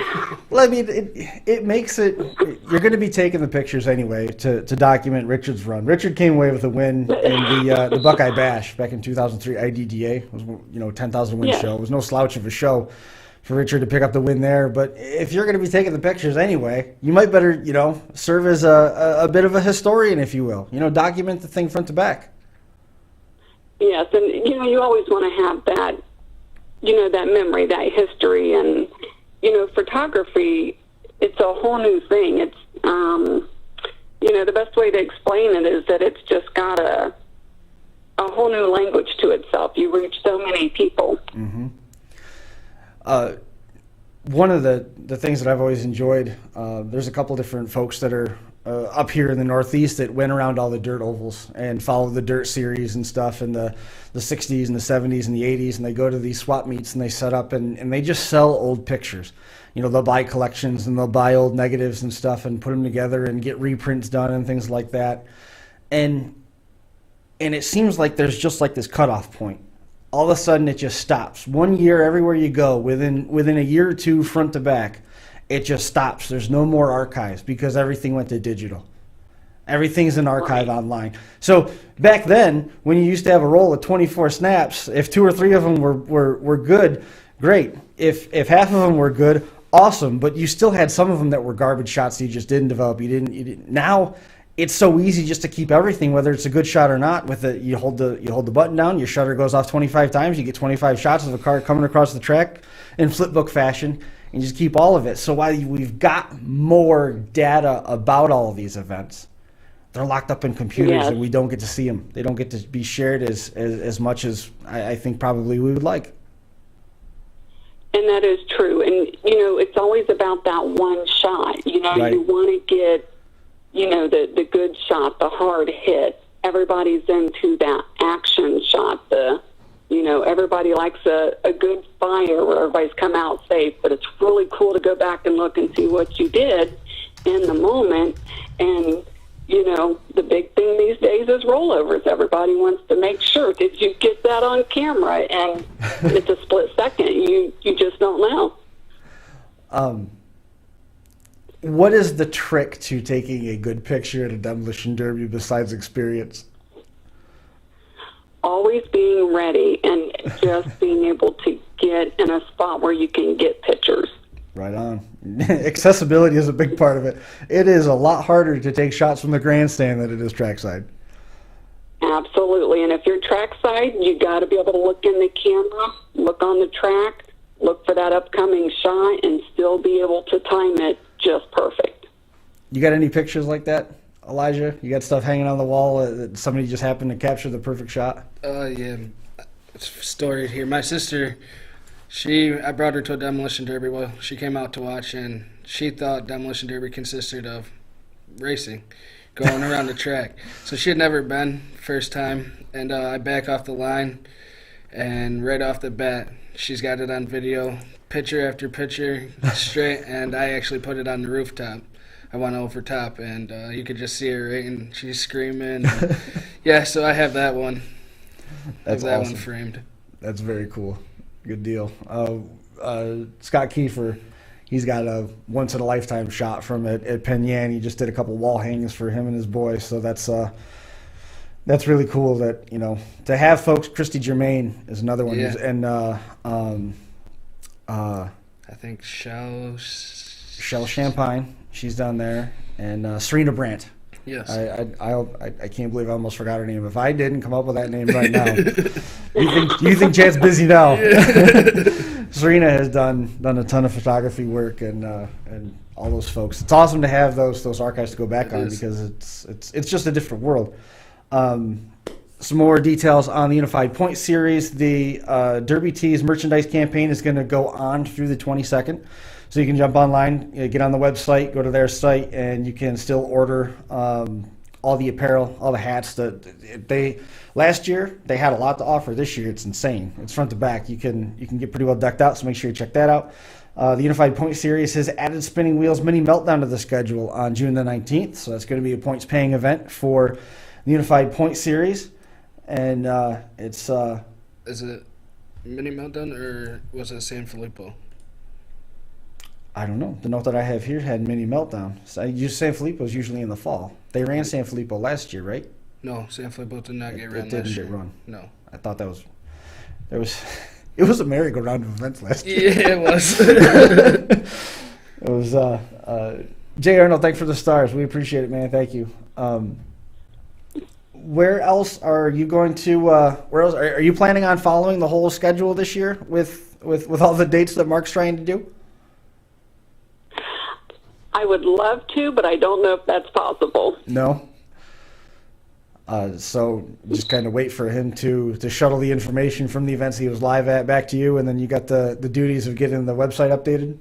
Well, I mean, it makes it, you're going to be taking the pictures anyway to document Richard's run. Richard came away with a win in the Buckeye Bash back in 2003 IDDA. It was, 10,000 win show. It was no slouch of a show for Richard to pick up the win there. But if you're going to be taking the pictures anyway, you might better, serve as a bit of a historian, if you will. Document the thing front to back. Yes, and, you always want to have that, that memory, that history, and, photography, it's a whole new thing. It's, the best way to explain it is that it's just got a whole new language to itself. You reach so many people. Mm-hmm. One of the things that I've always enjoyed, there's a couple different folks that are up here in the Northeast that went around all the dirt ovals and followed the dirt series and stuff in the 60s and the 70s and the 80s, and they go to these swap meets and they set up and they just sell old pictures. They'll buy collections and they'll buy old negatives and stuff and put them together and get reprints done and things like that. And it seems like there's just like this cutoff point. All of a sudden it just stops. 1 year, everywhere you go, within a year or two, front to back, it just stops. There's no more archives because everything went to digital. Everything's an archive online. So back then, when you used to have a roll of 24 snaps, if 2 or 3 of them were good, great. If half of them were good, awesome. But you still had some of them that were garbage shots that you just didn't develop. You didn't. Now it's so easy just to keep everything, whether it's a good shot or not. With it, you hold the button down, your shutter goes off 25 times, you get 25 shots of a car coming across the track in flipbook fashion, and just keep all of it. So while we've got more data about all of these events, they're locked up in computers, and we don't get to see them. They don't get to be shared as much as I think probably we would like. And that is true. And, it's always about that one shot. Right. You want to get, the good shot, the hard hit. Everybody's into that action shot. Everybody likes a good fire where everybody's come out safe, but it's really cool to go back and look and see what you did in the moment. And, the big thing these days is rollovers. Everybody wants to make sure, did you get that on camera? And it's a split second. You just don't know. What is the trick to taking a good picture at a demolition derby besides experience? Always being ready and just being able to get in a spot where you can get pictures. Right on. Accessibility is a big part of it. It is a lot harder to take shots from the grandstand than it is trackside. Absolutely. And if you're trackside, you got to be able to look in the camera, look on the track, look for that upcoming shot, and still be able to time it just perfect. You got any pictures like that, Elijah? You got stuff hanging on the wall that somebody just happened to capture the perfect shot? Yeah. It's storied here. My sister, I brought her to a demolition derby. Well, she came out to watch, and she thought demolition derby consisted of racing, going around the track. So she had never been, first time, and I back off the line, and right off the bat, she's got it on video, picture after picture, straight, and I actually put it on the rooftop. I went over top, and you could just see her, right, and she's screaming. Yeah, so I have that one. That's that awesome. One framed. That's very cool. Good deal. Scott Kiefer, he's got a once-in-a-lifetime shot from it at Penn Yan. He just did a couple wall hangs for him and his boy, so that's really cool that, to have folks. Christy Germain is another one. Yeah. And I think Shell Champagne, she's down there, and Serena Brandt. Yes. I can't believe I almost forgot her name. If I didn't come up with that name right now, you think Chad's busy now? Serena has done a ton of photography work and all those folks. It's awesome to have those archives to go back on because it's just a different world. Some more details on the Unified Point Series. The Derby Tees merchandise campaign is going to go on through the 22nd. So you can jump online, get on the website, go to their site, and you can still order all the apparel, all the hats. Last year they had a lot to offer. This year it's insane. It's front to back. You can get pretty well decked out. So make sure you check that out. The Unified Point Series has added Spinning Wheels Mini Meltdown to the schedule on June the 19th. So that's going to be a points paying event for the Unified Point Series, and it's. Is it Mini Meltdown or was it San Filippo? I don't know. The note that I have here had Mini Meltdown. So San Filippo's usually in the fall. They ran San Filippo last year, right? No, San Filippo did not get run It last didn't year. get run. No. I thought it was a merry-go-round of events last year. Yeah, it was. It was Jay Arnold, thanks for the stars. We appreciate it, man. Thank you. Where else are you going to where else are you planning on following the whole schedule this year with all the dates that Mark's trying to do? I would love to, but I don't know if that's possible. No. So just kind of wait for him to shuttle the information from the events he was live at back to you, and then you got the duties of getting the website updated?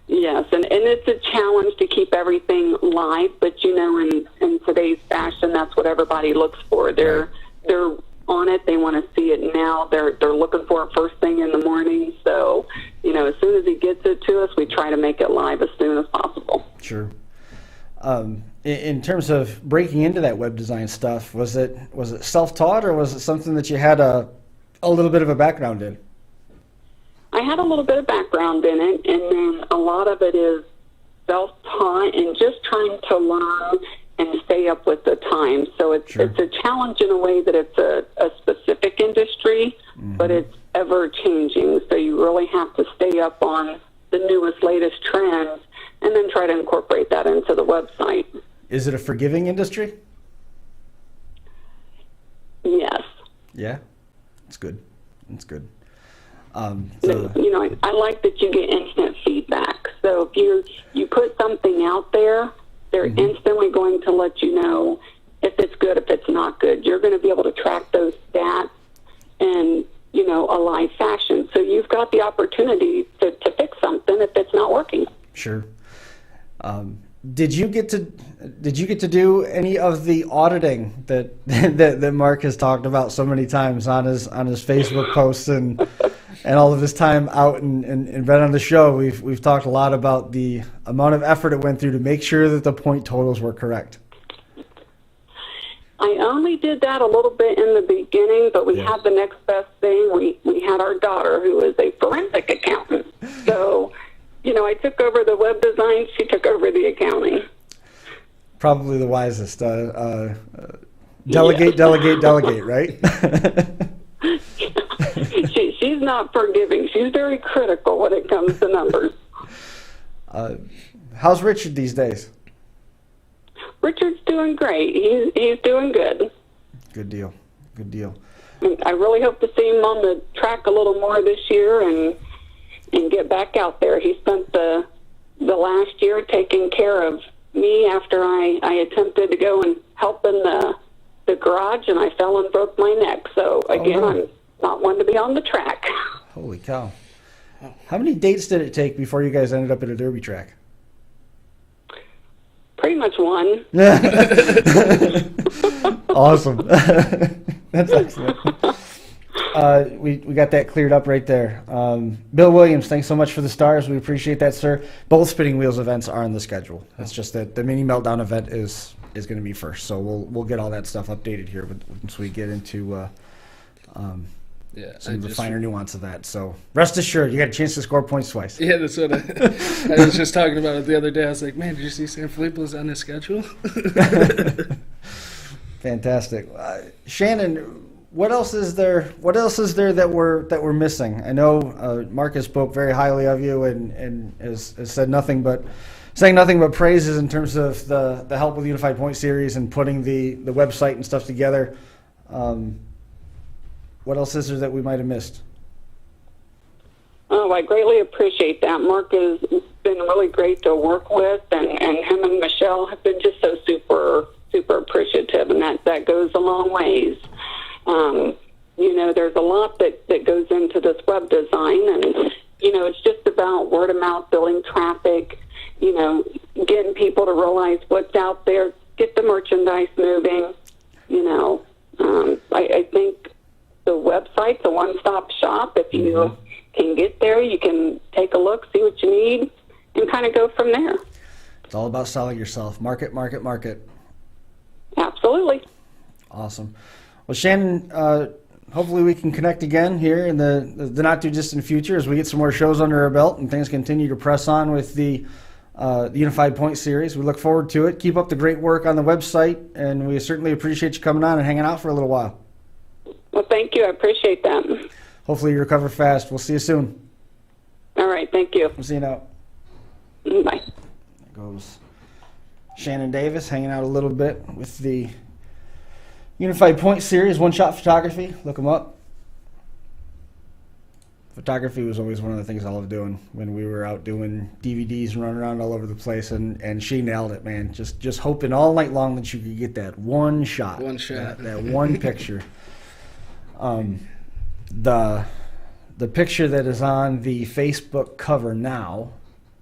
Yes, and it's a challenge to keep everything live, but in today's fashion, that's what everybody looks for. They're on it. They want to see it now. They're looking for it first thing in the morning. So, as soon as he gets it to us, we try to make it live as soon as possible. Sure. In terms of breaking into that web design stuff, was it self-taught or was it something that you had a little bit of a background in? I had a little bit of background in it, and then a lot of it is self-taught and just trying to learn and stay up with the times. So it's a challenge in a way that it's a specific industry, but it's ever-changing. So you really have to stay up on the newest, latest trends and then try to incorporate that into the website. Is it a forgiving industry? Yes. Yeah, it's good. It's good. I like that you get instant feedback. So if you put something out there, they're instantly going to let you know if it's good, if it's not good. You're going to be able to track those stats in, a live fashion. So you've got the opportunity to fix something if it's not working. Sure. Did you get to do any of the auditing that Mark has talked about so many times on his Facebook posts and all of his time out and been on the show? We've talked a lot about the amount of effort it went through to make sure that the point totals were correct. I only did that a little bit in the beginning, but we had the next best thing. We had our daughter, who is a forensic accountant. So I took over the web design. She took over the accounting. Probably the wisest. Delegate, delegate, right? She's not forgiving. She's very critical when it comes to numbers. How's Richard these days? Richard's doing great. He's doing good. Good deal. Good deal. I really hope to see him on the track a little more this year and get back out there. He spent the last year taking care of me after I attempted to go and help in the garage, and I fell and broke my neck. So, again, I'm not one to be on the track. Holy cow. How many dates did it take before you guys ended up at a derby track? Pretty much one. Awesome. That's excellent. We got that cleared up right there. Bill Williams, thanks so much for the stars. We appreciate that, sir. Both Spinning Wheels events are on the schedule. It's just that the mini meltdown event is going to be first. So we'll get all that stuff updated here once we get into some of the finer nuance of that. So rest assured, you got a chance to score points twice. Yeah, that's what I was just talking about it the other day. I was like, man, did you see San Felipe's on the schedule? Fantastic. Shannon, what else is there? What else is there that we're missing? I know Marcus spoke very highly of you and has said nothing but praises in terms of the help with the Unified Point Series and putting the website and stuff together. What else is there that we might have missed? Oh, I greatly appreciate that. Mark has been really great to work with, and him and Michelle have been just so super appreciative, and that goes a long ways. There's a lot that goes into this web design, and, it's just about word of mouth, building traffic, getting people to realize what's out there, get the merchandise moving. I think the website's a one-stop shop. If you can get there, you can take a look, see what you need, and kind of go from there. It's all about selling yourself. Market. Absolutely. Awesome. Well, Shannon, hopefully we can connect again here in the not-too-distant future as we get some more shows under our belt and things continue to press on with the Unified Point Series. We look forward to it. Keep up the great work on the website, and we certainly appreciate you coming on and hanging out for a little while. Well, thank you. I appreciate that. Hopefully you recover fast. We'll see you soon. All right. Thank you. We'll see you now. Bye. There goes Shannon Davis hanging out a little bit with the Unified Point Series, One Shot Photography. Look them up. Photography was always one of the things I loved doing when we were out doing DVDs and running around all over the place, and she nailed it, man. Just hoping all night long that you could get that one shot. That one picture. The picture that is on the Facebook cover now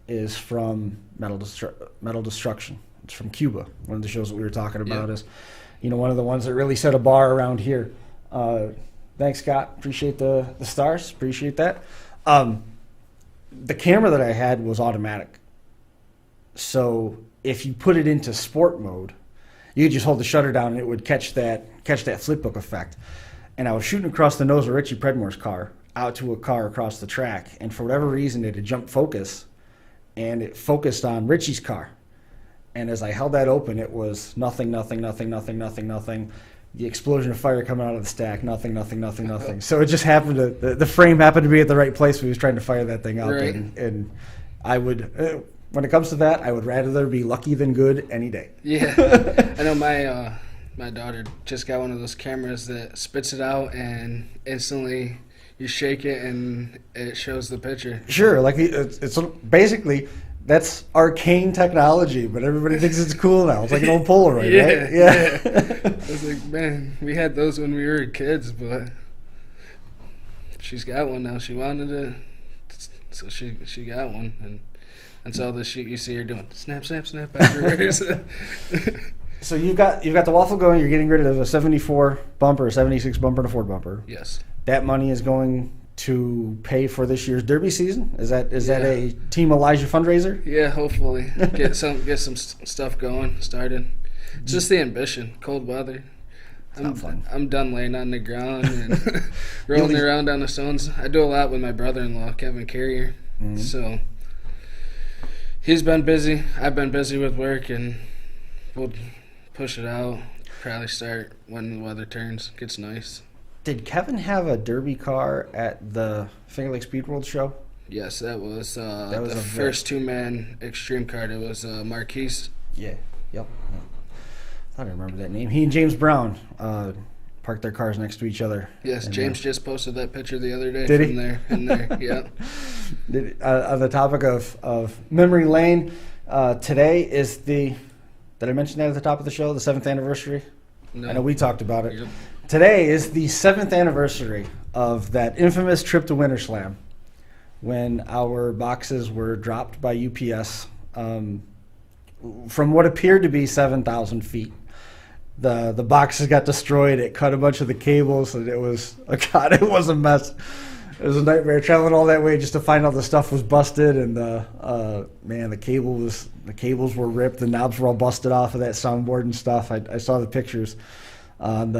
is from Metal Destruction. It's from Cuba. One of the shows that we were talking about is, one of the ones that really set a bar around here. Thanks, Scott. Appreciate the stars. Appreciate that. The camera that I had was automatic. So if you put it into sport mode, you could just hold the shutter down and it would catch that flipbook effect. And I was shooting across the nose of Richie Predmore's car out to a car across the track. And for whatever reason, it had jumped focus and it focused on Richie's car. And as I held that open, it was nothing. The explosion of fire coming out of the stack, nothing. So it just happened the frame happened to be at the right place when he was trying to fire that thing out. Right. And I would, when it comes to that, I would rather be lucky than good any day. Yeah. I know my daughter just got one of those cameras that spits it out and instantly you shake it and it shows the picture. Sure. Like it's basically... That's arcane technology, but everybody thinks it's cool now. It's like an old Polaroid, right? Yeah. I was like, man, we had those when we were kids, but she's got one now. She wanted it, so she got one. And so the shoot you see her doing snap afterwards. So you've got the waffle going. You're getting rid of a 74 bumper, a 76 bumper, and a Ford bumper. Yes. That money is going to pay for this year's Derby season? Is that a Team Elijah fundraiser? Yeah, hopefully get some stuff going, started. Just the ambition, cold weather. I'm done laying on the ground and rolling around on the stones. I do a lot with my brother-in-law, Kevin Carrier. Mm-hmm. So He's been busy. I've been busy with work, and we'll push it out. Probably start when the weather turns. Gets nice. Did Kevin have a derby car at the Finger Lake Speed World show? Yes, that was was the first two-man extreme card. It was Marquise. Yeah. Yep. I thought I remember that name. He and James Brown parked their cars next to each other. Yes, And, James just posted that picture the other day. Did he? From there, in there, yeah. On the topic of memory lane, today is did I mention that at the top of the show, the 7th anniversary? No. I know we talked about it. Yep. Today is the 7th anniversary of that infamous trip to Winter Slam when our boxes were dropped by UPS from what appeared to be 7,000 feet. The boxes got destroyed. It cut a bunch of the cables, and it was a mess. It was a nightmare traveling all that way just to find out the stuff was busted, and the cables were ripped, the knobs were all busted off of that soundboard and stuff. I saw the pictures on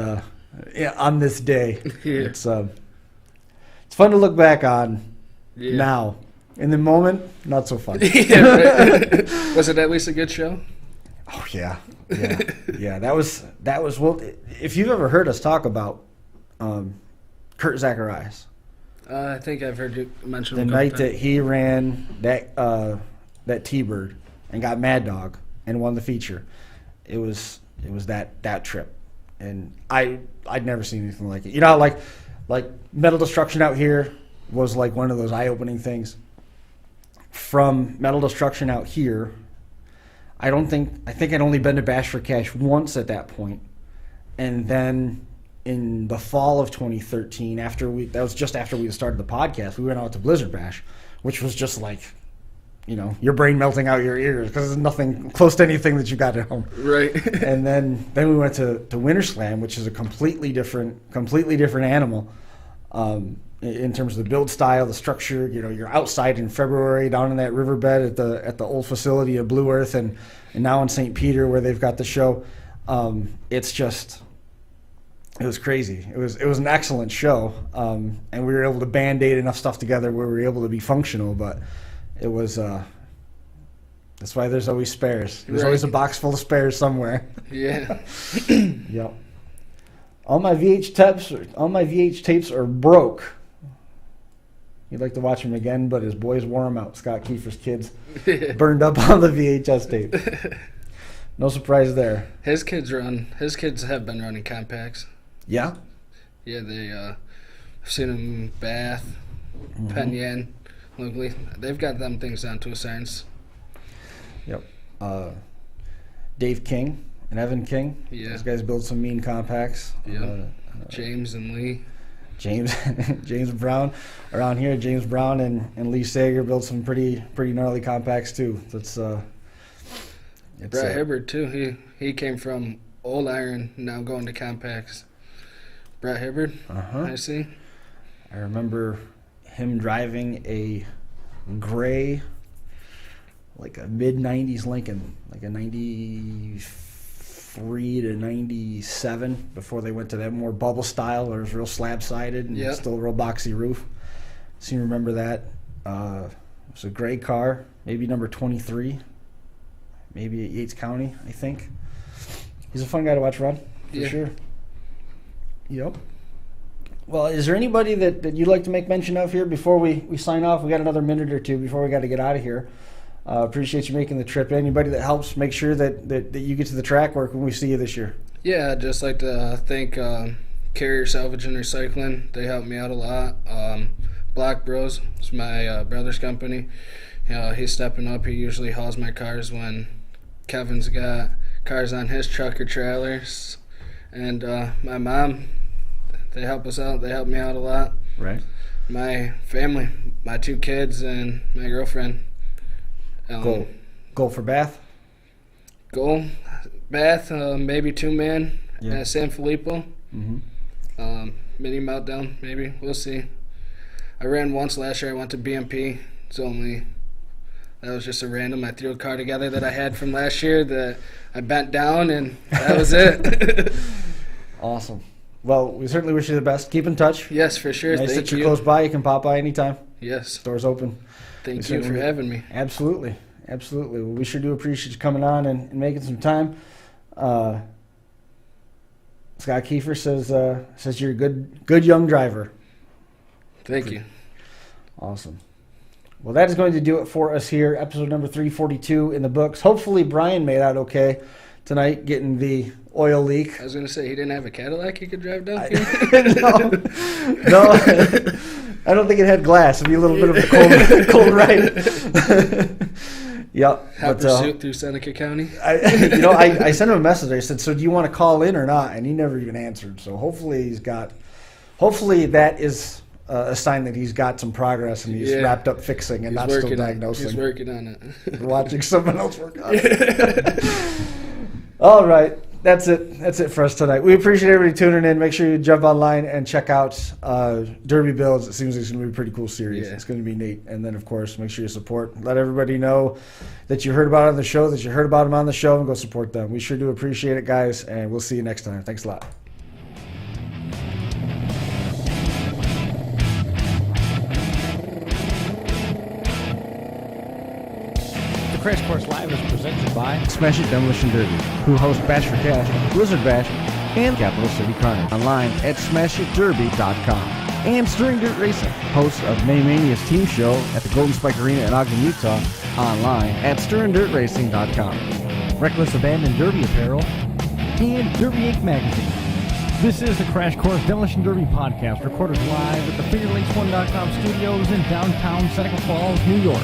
this day. Yeah. It's fun to look back on now. In the moment, not so fun. Yeah, right. Was it at least a good show? Oh yeah. That was well. If you've ever heard us talk about Kurt Zacharias, I think I've heard you mention the night that he ran that T-Bird and got Mad Dog and won the feature, it was that trip, and I'd never seen anything like it. You know, like Metal Destruction out here was like one of those eye-opening things. From Metal Destruction out here, I think I'd only been to Bash for Cash once at that point, and then in the fall of 2013, that was just after we started the podcast, we went out to Blizzard Bash, which was just like, you know, your brain melting out your ears because there's nothing close to anything that you got at home. Right. And then we went to Winter Slam, which is a completely different animal. In terms of the build style, the structure, you know, you're outside in February down in that riverbed at the old facility of Blue Earth, and now in St. Peter where they've got the show. It was crazy. It was an excellent show, and we were able to band-aid enough stuff together where we were able to be functional. But it was that's why there's always spares. There's always a box full of spares somewhere. Yeah. Yep. All my VH tapes are broke. You'd like to watch them again, but his boys wore them out. Scott Kiefer's kids burned up on the VHS tape. No surprise there. His kids have been running compacts. Yeah? Yeah, I've seen them in Bath, Penn Yan, locally. They've got them things down to a science. Yep. Dave King and Evan King. Yeah. Those guys build some mean compacts. Yeah. James and Lee. James Brown around here. James Brown and Lee Sager built some pretty gnarly compacts too. That's Brett Hebert too. He came from old iron, now going to compacts. Brett Hebert. I see. I remember him driving a gray, like a mid '90s Lincoln, like a '93 to '97, before they went to that more bubble style where it was real slab sided and still a real boxy roof. So you remember that. It was a gray car, maybe number 23, maybe at Yates County, I think. He's a fun guy to watch run, for sure. Yep. Well, is there anybody that you'd like to make mention of here before we sign off? We got another minute or two before we got to get out of here. Appreciate you making the trip. Anybody that helps make sure that you get to the track, where can we see you this year? Yeah, I'd just like to thank Carrier Salvage and Recycling. They helped me out a lot. Block Bros is my brother's company. He's stepping up. He usually hauls my cars when Kevin's got cars on his truck or trailers. And my mom, they help us out. They help me out a lot. Right. My family, my 2 kids, and my girlfriend. Goal for Bath? Goal, Bath, maybe 2-man at San Filippo. Mm-hmm. Mini meltdown, maybe. We'll see. I ran once last year. I went to BMP. That was just a random. I threw a car together that I had from last year that I bent down, and that was it. Awesome. Well, we certainly wish you the best. Keep in touch. Yes, for sure. Nice Thank that you're you. close by. You can pop by anytime. Yes. Door's open. Thank you for having me. Absolutely. absolutely. Well, we sure do appreciate you coming on and making some time. Scott Kiefer says you're a good young driver. Thank you. Awesome. Well, that is going to do it for us here. Episode number 342 in the books. Hopefully Brian made out okay tonight, getting the oil leak. I was going to say, he didn't have a Cadillac he could drive down here? No, I don't think it had glass. It'd be a little bit of a cold ride. Yep. Hot pursuit through Seneca County. I sent him a message. I said, so do you want to call in or not? And he never even answered. So hopefully that is a sign that he's got some progress and he's wrapped up fixing and not still diagnosing. He's working on it. Watching someone else work on it. All right. That's it. That's it for us tonight. We appreciate everybody tuning in. Make sure you jump online and check out Derby Builds. It seems like it's going to be a pretty cool series. Yeah. It's going to be neat. And then, of course, make sure you support. Let everybody know that you heard about it on the show, that you heard about them on the show, and go support them. We sure do appreciate it, guys, and we'll see you next time. Thanks a lot. Crash Course Live is presented by Smash It Demolition Derby, who host Bash for Cash, Blizzard Bash, and Capital City Carnage. Online at smashitderby.com. And Stirring Dirt Racing, host of May Mania's team show at the Golden Spike Arena in Ogden, Utah. Online at stirringdirtracing.com. Reckless Abandon Derby Apparel, and Derby Inc. Magazine. This is the Crash Course Demolition Derby podcast, recorded live at the FingerLinks1.com studios in downtown Seneca Falls, New York.